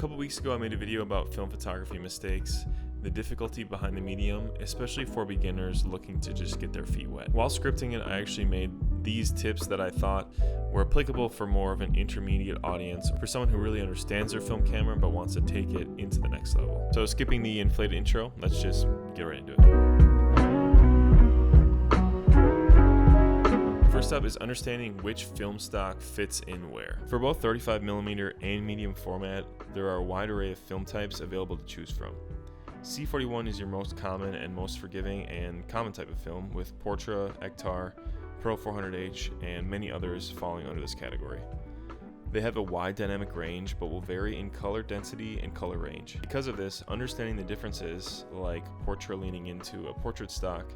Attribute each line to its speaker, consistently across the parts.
Speaker 1: couple weeks ago I made a video about film photography mistakes, the difficulty behind the medium, especially for beginners looking to just get their feet wet. While scripting it, I actually made these tips that I thought were applicable for more of an intermediate audience, for someone who really understands their film camera but wants to take it into the next level. So skipping the inflated intro, let's just get right into it. First up is understanding which film stock fits in where. For both 35mm and medium format, there are a wide array of film types available to choose from. C41 is your most common and most forgiving and common type of film, with Portra, Ektar, Pro 400H, and many others falling under this category. They have a wide dynamic range, but will vary in color density and color range. Because of this, understanding the differences, like Portra leaning into a portrait stock,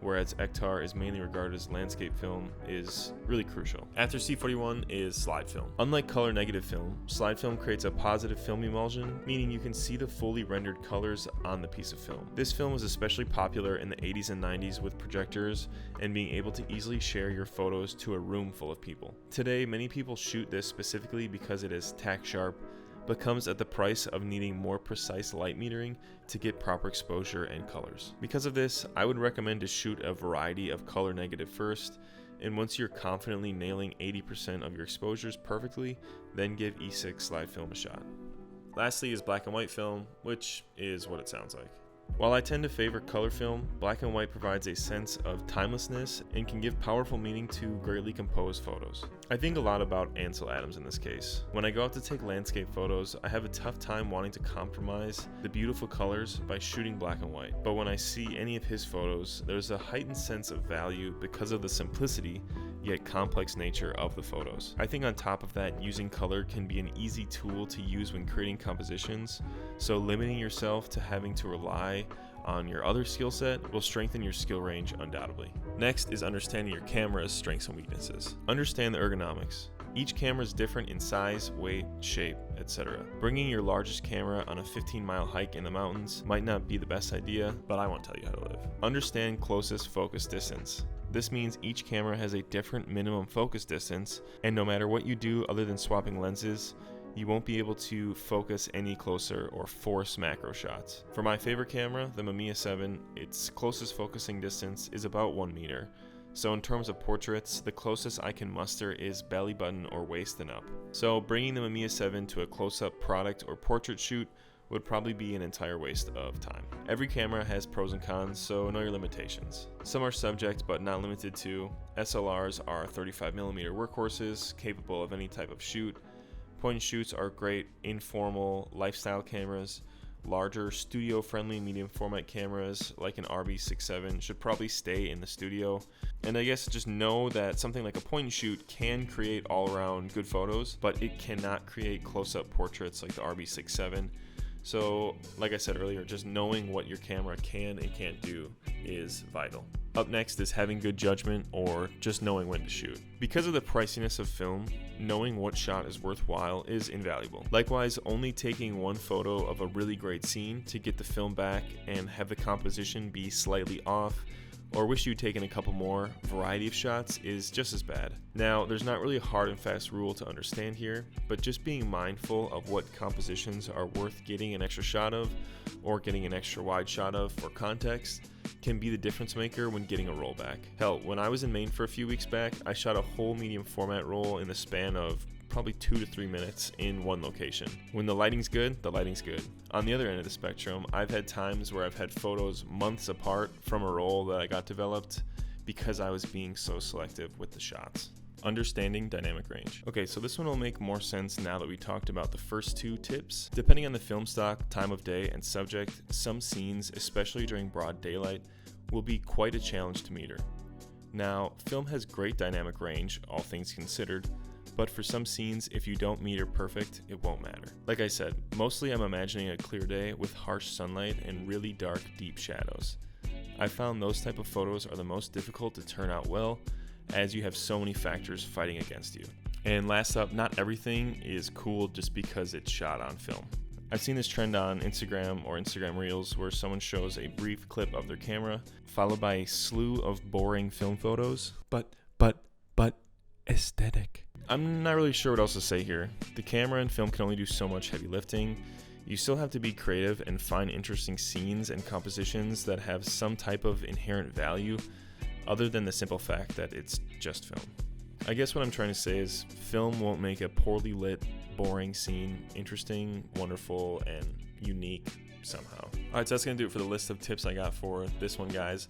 Speaker 1: whereas Ektar is mainly regarded as landscape film, is really crucial. After C41 is slide film. Unlike color negative film, slide film creates a positive film emulsion, meaning you can see the fully rendered colors on the piece of film. This film was especially popular in the 80s and 90s with projectors and being able to easily share your photos to a room full of people. Today, many people shoot this specifically because it is tack sharp, but comes at the price of needing more precise light metering to get proper exposure and colors. Because of this, I would recommend to shoot a variety of color negative first, and once you're confidently nailing 80% of your exposures perfectly, then give E6 slide film a shot. Lastly is black and white film, which is what it sounds like. While I tend to favor color film, black and white provides a sense of timelessness and can give powerful meaning to greatly composed photos. I think a lot about Ansel Adams in this case. When I go out to take landscape photos, I have a tough time wanting to compromise the beautiful colors by shooting black and white. But when I see any of his photos, there's a heightened sense of value because of the simplicity yet complex nature of the photos. I think on top of that, using color can be an easy tool to use when creating compositions, so limiting yourself to having to rely on your other skill set will strengthen your skill range undoubtedly. Next is understanding your camera's strengths and weaknesses. Understand the ergonomics. Each camera is different in size, weight, shape, etc. Bringing your largest camera on a 15-mile hike in the mountains might not be the best idea, but I won't tell you how to live. Understand closest focus distance. This means each camera has a different minimum focus distance, and no matter what you do other than swapping lenses, you won't be able to focus any closer or force macro shots. For my favorite camera, the Mamiya 7, its closest focusing distance is about 1 meter. So in terms of portraits, the closest I can muster is belly button or waist and up. So bringing the Mamiya 7 to a close-up product or portrait shoot would probably be an entire waste of time. Every camera has pros and cons, so know your limitations. Some are subject but not limited to. SLRs are 35mm workhorses, capable of any type of shoot. Point and shoots are great informal lifestyle cameras. Larger studio-friendly medium format cameras like an RB67 should probably stay in the studio. And I guess just know that something like a point and shoot can create all-around good photos, but it cannot create close-up portraits like the RB67. So, like I said earlier, just knowing what your camera can and can't do is vital. Up next is having good judgment, or just knowing when to shoot. Because of the priciness of film, knowing what shot is worthwhile is invaluable. Likewise, only taking one photo of a really great scene to get the film back and have the composition be slightly off, or wish you'd taken a couple more variety of shots, is just as bad. Now, there's not really a hard and fast rule to understand here, but just being mindful of what compositions are worth getting an extra shot of, or getting an extra wide shot of for context, can be the difference maker when getting a roll back. Hell, when I was in Maine for a few weeks back, I shot a whole medium format roll in the span of probably 2 to 3 minutes in one location. When the lighting's good, the lighting's good. On the other end of the spectrum, I've had times where I've had photos months apart from a roll that I got developed because I was being so selective with the shots. Understanding dynamic range. Okay, so this one will make more sense now that we talked about the first two tips. Depending on the film stock, time of day, and subject, some scenes, especially during broad daylight, will be quite a challenge to meter. Now, film has great dynamic range, all things considered, but for some scenes, if you don't meter perfect, it won't matter. Like I said, mostly I'm imagining a clear day with harsh sunlight and really dark, deep shadows. I found those type of photos are the most difficult to turn out well, as you have so many factors fighting against you. And last up, not everything is cool just because it's shot on film. I've seen this trend on Instagram or Instagram Reels where someone shows a brief clip of their camera, followed by a slew of boring film photos, but aesthetic. I'm not really sure what else to say here. The camera and film can only do so much heavy lifting. You still have to be creative and find interesting scenes and compositions that have some type of inherent value other than the simple fact that it's just film. I guess what I'm trying to say is film won't make a poorly lit, boring scene interesting, wonderful, and unique somehow. Alright, so that's going to do it for the list of tips I got for this one, guys.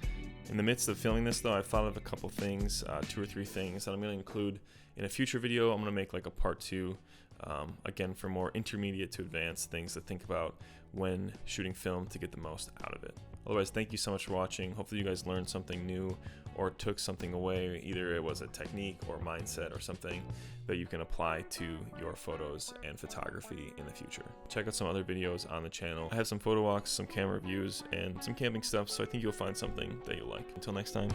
Speaker 1: In the midst of filming this, though, I thought of a couple things, 2 or 3 things that I'm going to include in a future video. I'm going to make like a part 2, again, for more intermediate to advanced things to think about when shooting film to get the most out of it. Otherwise, thank you so much for watching. Hopefully you guys learned something new or took something away. Either it was a technique or mindset or something that you can apply to your photos and photography in the future. Check out some other videos on the channel. I have some photo walks, some camera reviews, and some camping stuff, so I think you'll find something that you'll like. Until next time.